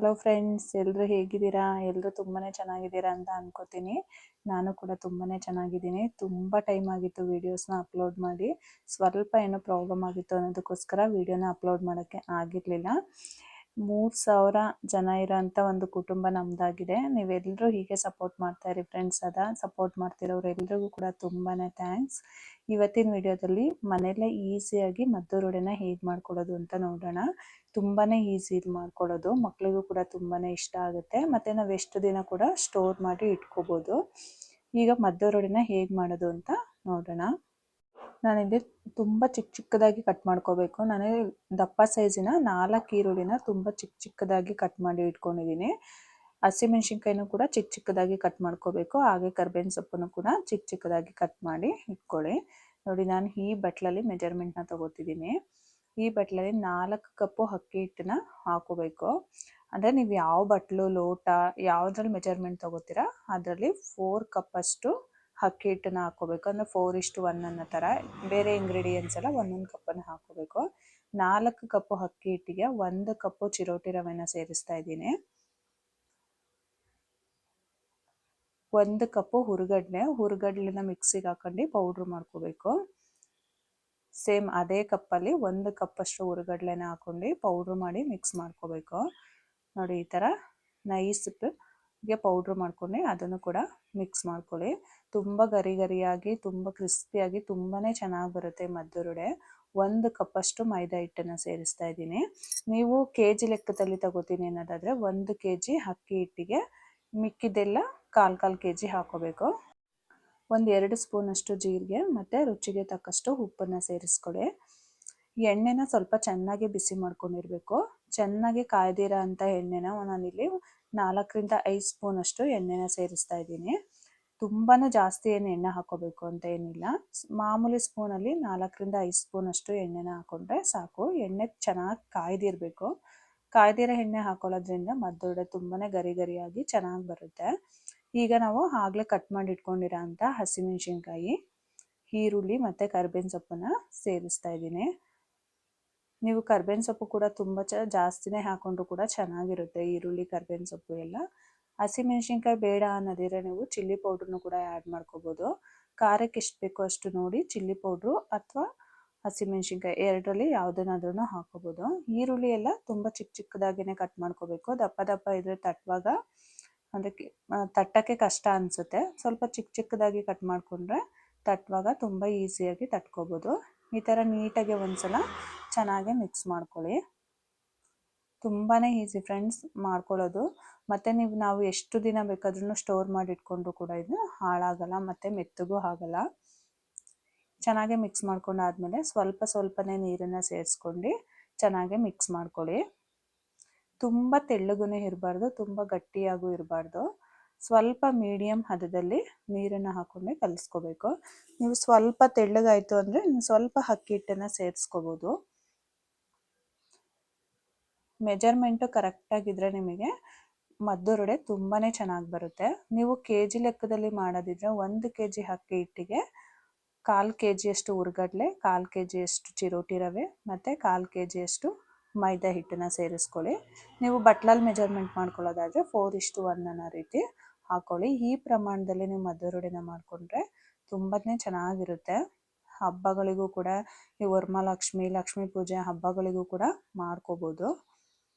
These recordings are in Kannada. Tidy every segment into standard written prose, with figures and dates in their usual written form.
ಹಲೋ ಫ್ರೆಂಡ್ಸ್, ಎಲ್ಲರೂ ಹೇಗಿದ್ದೀರಾ? ಎಲ್ಲರೂ ತುಂಬಾ ಚೆನ್ನಾಗಿದ್ದೀರಾ ಅಂತ ಅನ್ಕೋತೀನಿ. ನಾನು ಕೂಡ ತುಂಬಾ ಚೆನ್ನಾಗಿದ್ದೀನಿ. ತುಂಬ ಟೈಮ್ ಆಗಿತ್ತು ವೀಡಿಯೋಸ್ನ ಅಪ್ಲೋಡ್ ಮಾಡಿ. ಸ್ವಲ್ಪ ಏನೋ ಪ್ರಾಬ್ಲಮ್ ಆಗಿತ್ತು ಅನ್ನೋದಕ್ಕೋಸ್ಕರ ವೀಡಿಯೋನ ಅಪ್ಲೋಡ್ ಮಾಡೋಕ್ಕೆ ಆಗಿರಲಿಲ್ಲ. 3000 ಜನ ಇರೋಂಥ ಒಂದು ಕುಟುಂಬ ನಮ್ಮದಾಗಿದೆ. ನೀವೆಲ್ಲರೂ ಹೀಗೆ ಸಪೋರ್ಟ್ ಮಾಡ್ತಾಯಿರಿ ಫ್ರೆಂಡ್ಸ್. ಸಪೋರ್ಟ್ ಮಾಡ್ತಿರೋರೆಲ್ರಿಗೂ ಕೂಡ ತುಂಬಾ ಥ್ಯಾಂಕ್ಸ್. ಇವತ್ತಿನ ವಿಡಿಯೋದಲ್ಲಿ ಮನೆಯಲ್ಲೇ ಈಸಿಯಾಗಿ ಮದ್ದೂರೊಡೆನ ಹೇಗೆ ಮಾಡ್ಕೊಳ್ಳೋದು ಅಂತ ನೋಡೋಣ. ತುಂಬಾ ಈಸಿ ಇದು ಮಾಡ್ಕೊಳ್ಳೋದು, ಮಕ್ಕಳಿಗೂ ಕೂಡ ತುಂಬಾ ಇಷ್ಟ ಆಗುತ್ತೆ, ಮತ್ತು ನಾವು ಎಷ್ಟು ದಿನ ಕೂಡ ಸ್ಟೋರ್ ಮಾಡಿ ಇಟ್ಕೋಬೋದು. ಈಗ ಮದ್ದೂರೊಡೆನ ಹೇಗೆ ಮಾಡೋದು ಅಂತ ನೋಡೋಣ. ನಾನಿಲ್ಲಿ ತುಂಬ ಚಿಕ್ಕದಾಗಿ ಕಟ್ ಮಾಡ್ಕೋಬೇಕು. ನಾನು ದಪ್ಪ ಸೈಜಿನ 4 ಈರುಳ್ಳಿನ ತುಂಬ ಚಿಕ್ಕದಾಗಿ ಕಟ್ ಮಾಡಿ ಇಟ್ಕೊಂಡಿದ್ದೀನಿ. ಹಸಿಮೆಣ್ಸಿನ್ಕಾಯಿನೂ ಕೂಡ ಚಿಕ್ಕದಾಗಿ ಕಟ್ ಮಾಡ್ಕೋಬೇಕು. ಹಾಗೆ ಕರ್ಬೇವಿನ ಸೊಪ್ಪನ್ನು ಕೂಡ ಚಿಕ್ಕದಾಗಿ ಕಟ್ ಮಾಡಿ ಇಟ್ಕೊಳ್ಳಿ. ನೋಡಿ, ನಾನು ಈ ಬಟ್ಲಲ್ಲಿ ಮೆಜರ್ಮೆಂಟ್ನ ತಗೋತಿದ್ದೀನಿ. ಈ ಬಟ್ಲಲ್ಲಿ 4 ಕಪ್ಪು ಅಕ್ಕಿ ಹಿಟ್ಟನ್ನ ಹಾಕೋಬೇಕು. ಅಂದರೆ ನೀವು ಯಾವ ಬಟ್ಲು, ಲೋಟ ಯಾವುದ್ರಲ್ಲಿ ಮೆಜರ್ಮೆಂಟ್ ತಗೋತೀರಾ ಅದರಲ್ಲಿ 4 ಕಪ್ಪಷ್ಟು ಅಕ್ಕಿ ಹಿಟ್ಟನ್ನು ಹಾಕೋಬೇಕು. ಅಂದರೆ 4:1 ಅನ್ನೋ ಥರ. ಬೇರೆ ಇಂಗ್ರೀಡಿಯೆಂಟ್ಸ್ ಎಲ್ಲ ಒಂದೊಂದು ಕಪ್ಪನ್ನು ಹಾಕೋಬೇಕು. 4 ಕಪ್ಪು ಅಕ್ಕಿ ಹಿಟ್ಟಿಗೆ 1 ಕಪ್ಪು ಚಿರೋಟಿ ರವೆನ ಸೇರಿಸ್ತಾ ಇದ್ದೀನಿ. 1 ಕಪ್ಪು ಹುರುಗಡ್ಲೆನ ಮಿಕ್ಸಿಗೆ ಹಾಕೊಂಡು ಪೌಡ್ರ್ ಮಾಡ್ಕೋಬೇಕು. ಸೇಮ್ ಅದೇ ಕಪ್ಪಲ್ಲಿ 1 ಕಪ್ಪಷ್ಟು ಹುರುಗಡ್ಲೆನ ಹಾಕೊಂಡು ಪೌಡ್ರ್ ಮಾಡಿ ಮಿಕ್ಸ್ ಮಾಡ್ಕೋಬೇಕು. ನೋಡಿ, ಈ ಥರ ನೈಸ್ಗೆ ಪೌಡ್ರ್ ಮಾಡ್ಕೊಂಡು ಅದನ್ನು ಕೂಡ ಮಿಕ್ಸ್ ಮಾಡ್ಕೊಳ್ಳಿ. ತುಂಬ ಗರಿಯಾಗಿ, ತುಂಬ ಕ್ರಿಸ್ಪಿಯಾಗಿ ತುಂಬಾ ಚೆನ್ನಾಗಿ ಬರುತ್ತೆ ಮದ್ದೂರೊಡೆ. 1 ಕಪ್ಪಷ್ಟು ಮೈದಾ ಹಿಟ್ಟನ್ನು ಸೇರಿಸ್ತಾ ಇದ್ದೀನಿ. ನೀವು ಕೆಜಿ ಲೆಕ್ಕದಲ್ಲಿ ತಗೋತೀನಿ ಅನ್ನೋದಾದರೆ 1 kg ಅಕ್ಕಿ ಹಿಟ್ಟಿಗೆ ಮಿಕ್ಕಿದ್ದೆಲ್ಲ ಕಾಲು kg ಹಾಕೋಬೇಕು. 1-2 ಸ್ಪೂನಷ್ಟು ಜೀರಿಗೆ ಮತ್ತು ರುಚಿಗೆ ತಕ್ಕಷ್ಟು ಉಪ್ಪನ್ನು ಸೇರಿಸ್ಕೊಳ್ಳಿ. ಎಣ್ಣೆನ ಸ್ವಲ್ಪ ಚೆನ್ನಾಗಿ ಬಿಸಿ ಮಾಡ್ಕೊಂಡಿರಬೇಕು. ಚೆನ್ನಾಗಿ ಕಾಯ್ದಿರೋ ಅಂಥ ಎಣ್ಣೆನ ನಾನಿಲ್ಲಿ 4-5 ಸ್ಪೂನಷ್ಟು ಎಣ್ಣೆನ ಸೇರಿಸ್ತಾ ಇದ್ದೀನಿ. ತುಂಬಾ ಜಾಸ್ತಿ ಏನು ಎಣ್ಣೆ ಹಾಕೋಬೇಕು ಅಂತ ಏನಿಲ್ಲ. ಮಾಮೂಲಿ ಸ್ಪೂನಲ್ಲಿ 4-5 ಸ್ಪೂನಷ್ಟು ಎಣ್ಣೆನ ಹಾಕೊಂಡ್ರೆ ಸಾಕು. ಎಣ್ಣೆ ಚೆನ್ನಾಗಿ ಕಾಯ್ದಿರಬೇಕು. ಕಾಯ್ದಿರೋ ಎಣ್ಣೆ ಹಾಕೊಳ್ಳೋದ್ರಿಂದ ಮದ್ದೂರೊಡೆ ತುಂಬಾ ಗರಿಯಾಗಿ ಚೆನ್ನಾಗಿ ಬರುತ್ತೆ. ಈಗ ನಾವು ಆಗಲೇ ಕಟ್ ಮಾಡಿ ಇಟ್ಕೊಂಡಿರೋ ಅಂಥ ಹಸಿಮೆಣ್ಸಿನ್ಕಾಯಿ, ಈರುಳ್ಳಿ ಮತ್ತು ಕರ್ಬೇವಿನ ಸೊಪ್ಪನ್ನು ಸೇರಿಸ್ತಾ ಇದ್ದೀನಿ. ನೀವು ಕರ್ಬೇವಿನ ಸೊಪ್ಪು ಕೂಡ ತುಂಬ ಜಾಸ್ತಿನೇ ಹಾಕೊಂಡ್ರು ಕೂಡ ಚೆನ್ನಾಗಿರುತ್ತೆ. ಈರುಳ್ಳಿ, ಕರ್ಬೇವಿನ ಸೊಪ್ಪು ಎಲ್ಲ. ಹಸಿಮೆಣ್ಸಿನ್ಕಾಯಿ ಬೇಡ ಅನ್ನೋದಿದ್ರೆ ನೀವು ಚಿಲ್ಲಿ ಪೌಡ್ರನ್ನು ಕೂಡ ಆ್ಯಡ್ ಮಾಡ್ಕೋಬೋದು. ಖಾರಕ್ಕೆ ಎಷ್ಟು ಬೇಕೋ ಅಷ್ಟು ನೋಡಿ ಚಿಲ್ಲಿ ಪೌಡ್ರು ಅಥವಾ ಹಸಿಮೆಣ್ಸಿನ್ಕಾಯಿ ಎರಡರಲ್ಲಿ ಯಾವುದನ್ನಾದ್ರೂ ಹಾಕೋಬೋದು. ಈರುಳ್ಳಿ ಎಲ್ಲ ತುಂಬ ಚಿಕ್ಕದಾಗಿಯೇ ಕಟ್ ಮಾಡ್ಕೋಬೇಕು. ದಪ್ಪ ಇದ್ರೆ ತಟ್ಟುವಾಗ ಅದಕ್ಕೆ ತಟ್ಟಕ್ಕೆ ಕಷ್ಟ ಅನಿಸುತ್ತೆ. ಸ್ವಲ್ಪ ಚಿಕ್ಕದಾಗಿ ಕಟ್ ಮಾಡಿಕೊಂಡ್ರೆ ತಟ್ಟುವಾಗ ತುಂಬ ಈಸಿಯಾಗಿ ತಟ್ಕೋಬೋದು. ಈ ಥರ ನೀಟಾಗಿ ಒಂದ್ಸಲ ಚೆನ್ನಾಗಿ ಮಿಕ್ಸ್ ಮಾಡ್ಕೊಳ್ಳಿ. ತುಂಬಾ ಈಸಿ ಫ್ರೆಂಡ್ಸ್ ಮಾಡ್ಕೊಳ್ಳೋದು. ಮತ್ತು ನಾವು ಎಷ್ಟು ದಿನ ಬೇಕಾದ್ರೂ ಸ್ಟೋರ್ ಮಾಡಿ ಇಟ್ಕೊಂಡ್ರು ಕೂಡ ಇದು ಹಾಳಾಗಲ್ಲ ಮತ್ತು ಮೆತ್ತಗೂ ಆಗಲ್ಲ. ಚೆನ್ನಾಗಿ ಮಿಕ್ಸ್ ಮಾಡ್ಕೊಂಡಾದ್ಮೇಲೆ ಸ್ವಲ್ಪನೇ ನೀರನ್ನು ಸೇರಿಸ್ಕೊಂಡು ಚೆನ್ನಾಗಿ ಮಿಕ್ಸ್ ಮಾಡ್ಕೊಳ್ಳಿ. ತುಂಬ ತೆಳ್ಳಗೂ ಇರಬಾರ್ದು, ತುಂಬ ಗಟ್ಟಿಯಾಗೂ ಇರಬಾರ್ದು. ಸ್ವಲ್ಪ ಮೀಡಿಯಮ್ ಹದದಲ್ಲಿ ನೀರನ್ನು ಹಾಕ್ಕೊಂಡು ಕಲಿಸ್ಕೋಬೇಕು. ನೀವು ಸ್ವಲ್ಪ ತೆಳ್ಳಗಾಯಿತು ಅಂದರೆ ಸ್ವಲ್ಪ ಅಕ್ಕಿ ಹಿಟ್ಟನ್ನು ಸೇರಿಸ್ಕೋಬೋದು. ಮೆಜರ್ಮೆಂಟು ಕರೆಕ್ಟಾಗಿದ್ದರೆ ನಿಮಗೆ ಮದ್ದೂರೊಡೆ ತುಂಬಾ ಚೆನ್ನಾಗಿ ಬರುತ್ತೆ. ನೀವು ಕೆಜಿ ಲೆಕ್ಕದಲ್ಲಿ ಮಾಡೋದಿದ್ರೆ 1 kg ಅಕ್ಕಿ ಹಿಟ್ಟಿಗೆ 1/4 kg ಹುರುಗಡ್ಲೆ, 1/4 kg ಚಿರೋಟಿ ರವೆ ಮತ್ತು 1/4 kg ಮೈದಾ ಹಿಟ್ಟನ್ನು ಸೇರಿಸ್ಕೊಳ್ಳಿ. ನೀವು ಬಟ್ಲಲ್ಲಿ ಮೆಜರ್ಮೆಂಟ್ ಮಾಡ್ಕೊಳ್ಳೋದಾದರೆ 4:1 ಅನ್ನೋ ರೀತಿ ಹಾಕ್ಕೊಳ್ಳಿ. ಈ ಪ್ರಮಾಣದಲ್ಲಿ ನೀವು ಮದ್ದೂರೊಡೆನ ಮಾಡಿಕೊಂಡ್ರೆ ತುಂಬಾ ಚೆನ್ನಾಗಿರುತ್ತೆ. ಹಬ್ಬಗಳಿಗೂ ಕೂಡ, ಈ ವರಮಹಾಲಕ್ಷ್ಮಿ, ಲಕ್ಷ್ಮೀ ಪೂಜೆ ಹಬ್ಬಗಳಿಗೂ ಕೂಡ ಮಾಡ್ಕೋಬೋದು.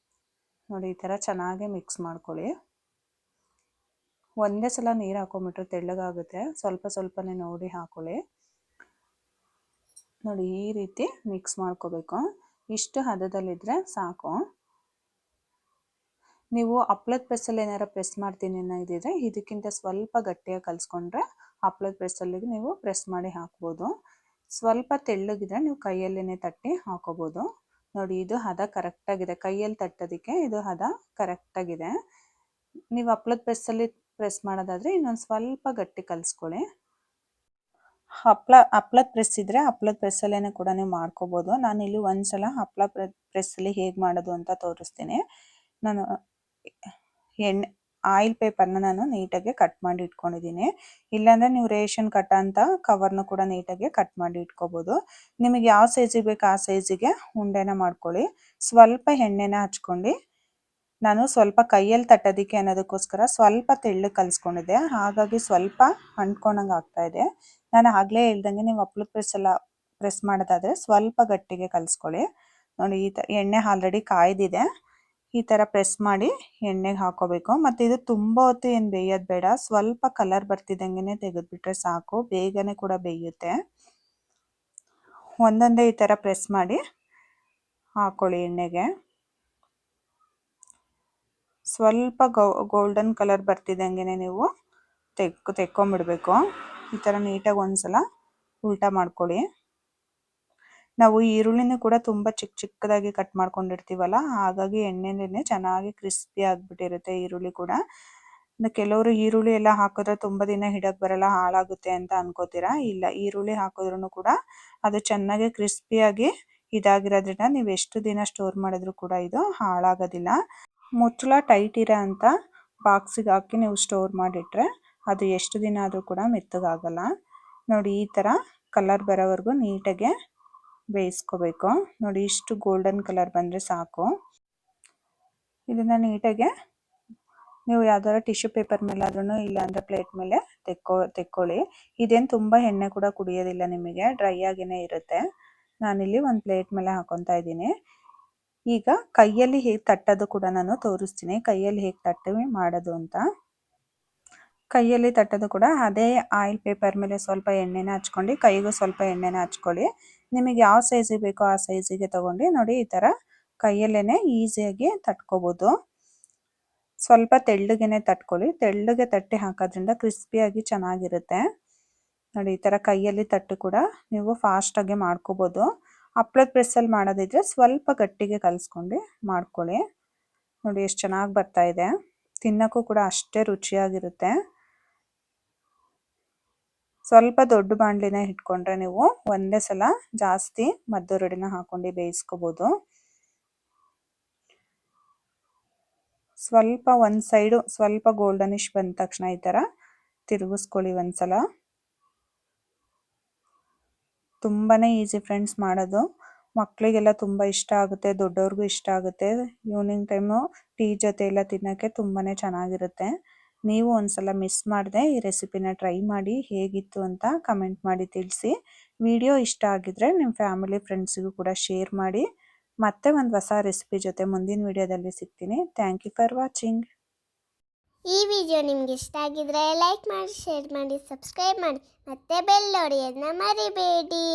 ನೋಡಿ, ಈ ಥರ ಚೆನ್ನಾಗಿ ಮಿಕ್ಸ್ ಮಾಡ್ಕೊಳ್ಳಿ. ಒಂದೇ ಸಲ ನೀರು ಹಾಕೊಂಬಿಟ್ರೆ ತೆಳ್ಳಗಾಗುತ್ತೆ. ಸ್ವಲ್ಪನೇ ನೋಡಿ ಹಾಕೊಳ್ಳಿ. ನೋಡಿ, ಈ ರೀತಿ ಮಿಕ್ಸ್ ಮಾಡ್ಕೋಬೇಕು. ಇಷ್ಟು ಹದದಲ್ಲಿದ್ದರೆ ಸಾಕು. ನೀವು ಹಪ್ಳದ ಪ್ರೆಸ್ಸಲ್ಲಿ ಏನಾರು ಪ್ರೆಸ್ ಮಾಡ್ತೀನಿ ಅನ್ನೋದಿದ್ರೆ ಇದಕ್ಕಿಂತ ಸ್ವಲ್ಪ ಗಟ್ಟಿಯಾಗಿ ಕಲಿಸ್ಕೊಂಡ್ರೆ ಹಪ್ಳದ ಪ್ರೆಸ್ಸಲ್ಲಿ ನೀವು ಪ್ರೆಸ್ ಮಾಡಿ ಹಾಕ್ಬೋದು. ಸ್ವಲ್ಪ ತೆಳ್ಳಗಿದ್ರೆ ನೀವು ಕೈಯಲ್ಲೇ ತಟ್ಟಿ ಹಾಕೋಬೋದು. ನೋಡಿ, ಇದು ಹದ ಕರೆಕ್ಟಾಗಿದೆ. ಕೈಯಲ್ಲಿ ತಟ್ಟೋದಕ್ಕೆ ಇದು ಹದ ಕರೆಕ್ಟಾಗಿದೆ. ನೀವು ಹಪ್ಳದ ಪ್ರೆಸ್ಸಲ್ಲಿ ಪ್ರೆಸ್ ಮಾಡೋದಾದರೆ ಇನ್ನೊಂದು ಸ್ವಲ್ಪ ಗಟ್ಟಿ ಕಲಿಸ್ಕೊಳ್ಳಿ. ಹಪ್ಳದ ಪ್ರೆಸ್ ಇದ್ದರೆ ಹಪ್ಳದ ಪ್ರೆಸ್ಸಲ್ಲೇ ಕೂಡ ನೀವು ಮಾಡ್ಕೋಬೋದು. ನಾನಿಲ್ಲಿ ಒಂದ್ಸಲ ಹಪ್ಪಳ ಪ್ರೆಸ್ಸಲ್ಲಿ ಹೇಗೆ ಮಾಡೋದು ಅಂತ ತೋರಿಸ್ತೀನಿ. ನಾನು ಆಯಿಲ್ ಪೇಪರ್ನ ನಾನು ನೀಟಾಗಿ ಕಟ್ ಮಾಡಿ ಇಟ್ಕೊಂಡಿದ್ದೀನಿ. ಇಲ್ಲಾಂದರೆ ನೀವು ರೇಷನ್ ಕಟ್ ಅಂತ ಕವರ್ನ ಕೂಡ ನೀಟಾಗಿ ಕಟ್ ಮಾಡಿ ಇಟ್ಕೋಬೋದು. ನಿಮಗೆ ಯಾವ ಸೈಜಿಗೆ ಬೇಕು ಆ ಸೈಜಿಗೆ ಉಂಡೆನ ಮಾಡ್ಕೊಳ್ಳಿ. ಸ್ವಲ್ಪ ಎಣ್ಣೆನ ಹಚ್ಕೊಂಡು ನಾನು ಸ್ವಲ್ಪ ಕೈಯಲ್ಲಿ ತಟ್ಟೋದಕ್ಕೆ ಅನ್ನೋದಕ್ಕೋಸ್ಕರ ಸ್ವಲ್ಪ ತೆಳ್ಳಗೆ ಕಲಿಸ್ಕೊಂಡಿದ್ದೆ, ಹಾಗಾಗಿ ಸ್ವಲ್ಪ ಅಂಟ್ಕೊಂಡಂಗೆ ಆಗ್ತಾ ಇದೆ. ನಾನು ಆಗಲೇ ಹೇಳ್ದಂಗೆ ನೀವು ಹಪ್ಳದ ಪ್ರೆಸ್ ಮಾಡೋದಾದರೆ ಸ್ವಲ್ಪ ಗಟ್ಟಿಗೆ ಕಲಿಸ್ಕೊಳ್ಳಿ. ನೋಡಿ ಈ ಥರ ಎಣ್ಣೆ ಆಲ್ರೆಡಿ ಕಾಯ್ದಿದೆ. ಈ ಥರ ಪ್ರೆಸ್ ಮಾಡಿ ಎಣ್ಣೆಗೆ ಹಾಕೋಬೇಕು. ಮತ್ತು ಇದು ತುಂಬ ಹೊತ್ತು ಏನು ಬೇಯೋದು ಬೇಡ, ಸ್ವಲ್ಪ ಕಲರ್ ಬರ್ತಿದ್ದಂಗೆ ತೆಗೆದುಬಿಟ್ರೆ ಸಾಕು, ಬೇಗನೆ ಕೂಡ ಬೇಯುತ್ತೆ. ಒಂದೊಂದೇ ಈ ಥರ ಪ್ರೆಸ್ ಮಾಡಿ ಹಾಕೊಳ್ಳಿ ಎಣ್ಣೆಗೆ. ಸ್ವಲ್ಪ ಗೋಲ್ಡನ್ ಕಲರ್ ಬರ್ತಿದ್ದಂಗೆ ನೀವು ತೆಕ್ಕೊಂಬಿಡ್ಬೇಕು. ಈ ಥರ ನೀಟಾಗಿ ಒಂದ್ಸಲ ಉಲ್ಟಾ ಮಾಡ್ಕೊಳ್ಳಿ. ನಾವು ಈರುಳ್ಳಿನೂ ಕೂಡ ತುಂಬ ಚಿಕ್ಕದಾಗಿ ಕಟ್ ಮಾಡ್ಕೊಂಡಿರ್ತೀವಲ್ಲ, ಹಾಗಾಗಿ ಎಣ್ಣೆನೇ ಚೆನ್ನಾಗಿ ಕ್ರಿಸ್ಪಿ ಆಗಿಬಿಟ್ಟಿರುತ್ತೆ ಈರುಳ್ಳಿ ಕೂಡ. ಕೆಲವರು ಈರುಳ್ಳಿ ಎಲ್ಲ ಹಾಕಿದ್ರೆ ತುಂಬ ದಿನ ಹಿಡಕ್ಕೆ ಬರಲ್ಲ, ಹಾಳಾಗುತ್ತೆ ಅಂತ ಅನ್ಕೋತೀರಾ. ಇಲ್ಲ, ಈರುಳ್ಳಿ ಹಾಕಿದ್ರೂ ಕೂಡ ಅದು ಚೆನ್ನಾಗಿ ಕ್ರಿಸ್ಪಿಯಾಗಿ ಇದಾಗಿರೋದ್ರಿಂದ ನೀವು ಎಷ್ಟು ದಿನ ಸ್ಟೋರ್ ಮಾಡಿದ್ರು ಕೂಡ ಇದು ಹಾಳಾಗೋದಿಲ್ಲ. ಮುಚ್ಚಳ ಟೈಟ್ ಇರೋ ಅಂತ ಬಾಕ್ಸಿಗೆ ಹಾಕಿ ನೀವು ಸ್ಟೋರ್ ಮಾಡಿಟ್ರೆ ಅದು ಎಷ್ಟು ದಿನ ಆದರೂ ಕೂಡ ಮೆತ್ತಗಾಗಲ್ಲ. ನೋಡಿ ಈ ಥರ ಕಲರ್ ಬರೋವರೆಗೂ ನೀಟಾಗೆ ಬೇಯಿಸ್ಕೋಬೇಕು. ನೋಡಿ ಇಷ್ಟು ಗೋಲ್ಡನ್ ಕಲರ್ ಬಂದರೆ ಸಾಕು. ಇದನ್ನು ನೀಟಾಗೆ ನೀವು ಯಾವ್ದಾದ್ರು ಟಿಶ್ಯೂ ಪೇಪರ್ ಮೇಲೆ ಆದ್ರೂ ಇಲ್ಲಾಂದರೆ ಪ್ಲೇಟ್ ಮೇಲೆ ತೆಕ್ಕೊಳ್ಳಿ. ಇದೇನು ತುಂಬ ಎಣ್ಣೆ ಕೂಡ ಕುಡಿಯೋದಿಲ್ಲ, ನಿಮಗೆ ಡ್ರೈ ಆಗಿನೇ ಇರುತ್ತೆ. ನಾನಿಲ್ಲಿ ಒಂದು ಪ್ಲೇಟ್ ಮೇಲೆ ಹಾಕೊತಾ ಇದ್ದೀನಿ. ಈಗ ಕೈಯಲ್ಲಿ ಹೇಗೆ ತಟ್ಟೋದು ಕೂಡ ನಾನು ತೋರಿಸ್ತೀನಿ, ಕೈಯಲ್ಲಿ ಹೇಗೆ ತಟ್ಟಿ ಮಾಡೋದು ಅಂತ. ಕೈಯಲ್ಲಿ ತಟ್ಟೋದು ಕೂಡ ಅದೇ ಆಯಿಲ್ ಪೇಪರ್ ಮೇಲೆ ಸ್ವಲ್ಪ ಎಣ್ಣೆನ ಹಚ್ಕೊಂಡು ಕೈಗೂ ಸ್ವಲ್ಪ ಎಣ್ಣೆನ ಹಚ್ಕೊಳ್ಳಿ. ನಿಮಗೆ ಯಾವ ಸೈಜಿಗೆ ಬೇಕೋ ಆ ಸೈಜಿಗೆ ತೊಗೊಂಡು ನೋಡಿ ಈ ಥರ ಕೈಯಲ್ಲೇ ಈಸಿಯಾಗಿ ತಟ್ಕೋಬೋದು. ಸ್ವಲ್ಪ ತೆಳ್ಳಗೆನೆ ತಟ್ಕೊಳ್ಳಿ, ತೆಳ್ಳಗೆ ತಟ್ಟಿ ಹಾಕೋದ್ರಿಂದ ಕ್ರಿಸ್ಪಿಯಾಗಿ ಚೆನ್ನಾಗಿರುತ್ತೆ. ನೋಡಿ ಈ ಥರ ಕೈಯಲ್ಲಿ ತಟ್ಟು ಕೂಡ ನೀವು ಫಾಸ್ಟಾಗಿ ಮಾಡ್ಕೋಬೋದು. ಹಪ್ಳದ ಪ್ರೆಸ್ಸಲ್ಲಿ ಮಾಡೋದಿದ್ರೆ ಸ್ವಲ್ಪ ಗಟ್ಟಿಗೆ ಕಲಿಸ್ಕೊಂಡು ಮಾಡ್ಕೊಳ್ಳಿ. ನೋಡಿ ಎಷ್ಟು ಚೆನ್ನಾಗಿ ಬರ್ತಾ ಇದೆ, ತಿನ್ನೋಕ್ಕೂ ಕೂಡ ಅಷ್ಟೇ ರುಚಿಯಾಗಿರುತ್ತೆ. ಸ್ವಲ್ಪ ದೊಡ್ಡ ಬಾಣಲಿನ ಇಟ್ಕೊಂಡ್ರೆ ನೀವು ಒಂದೇ ಸಲ ಜಾಸ್ತಿ ಮದ್ದೂರಡಿನ ಹಾಕೊಂಡು ಬೇಯಿಸ್ಕೋಬೋದು. ಸ್ವಲ್ಪ ಒಂದು ಸೈಡು ಸ್ವಲ್ಪ ಗೋಲ್ಡನಿಶ್ ಬಂದ ತಕ್ಷಣ ಈ ಥರ ತಿರುಗಿಸ್ಕೊಳ್ಳಿ ಒಂದ್ಸಲ. ತುಂಬಾ ಈಸಿ ಫ್ರೆಂಡ್ಸ್ ಮಾಡೋದು, ಮಕ್ಕಳಿಗೆಲ್ಲ ತುಂಬ ಇಷ್ಟ ಆಗುತ್ತೆ, ದೊಡ್ಡವ್ರಿಗೂ ಇಷ್ಟ ಆಗುತ್ತೆ. ಈವ್ನಿಂಗ್ ಟೈಮು ಟೀ ಜೊತೆ ಎಲ್ಲ ತಿನ್ನೋಕ್ಕೆ ತುಂಬಾ ಚೆನ್ನಾಗಿರುತ್ತೆ. ನೀವು ಒಂದ್ಸಲ ಮಿಸ್ ಮಾಡದೆ ಈ ರೆಸಿಪಿನ ಟ್ರೈ ಮಾಡಿ, ಹೇಗಿತ್ತು ಅಂತ ಕಮೆಂಟ್ ಮಾಡಿ ತಿಳಿಸಿ. ವಿಡಿಯೋ ಇಷ್ಟ ಆಗಿದ್ರೆ ನಿಮ್ಮ ಫ್ಯಾಮಿಲಿ ಫ್ರೆಂಡ್ಸಿಗೂ ಕೂಡ ಶೇರ್ ಮಾಡಿ. ಮತ್ತೆ ಒಂದು ಹೊಸ ರೆಸಿಪಿ ಜೊತೆ ಮುಂದಿನ ವಿಡಿಯೋದಲ್ಲಿ ಸಿಗ್ತೀನಿ. Thank you for watching. ಈ ವಿಡಿಯೋ ನಿಮಗೆ ಇಷ್ಟ ಆಗಿದ್ರೆ ಲೈಕ್ ಮಾಡಿ, ಶೇರ್ ಮಾಡಿ, ಸಬ್ಸ್ಕ್ರೈಬ್ ಮಾಡಿ, ಮತ್ತೆ ಬೆಲ್ ಹೊಡೆಯೋದನ್ನ ಮರಿಬೇಡಿ.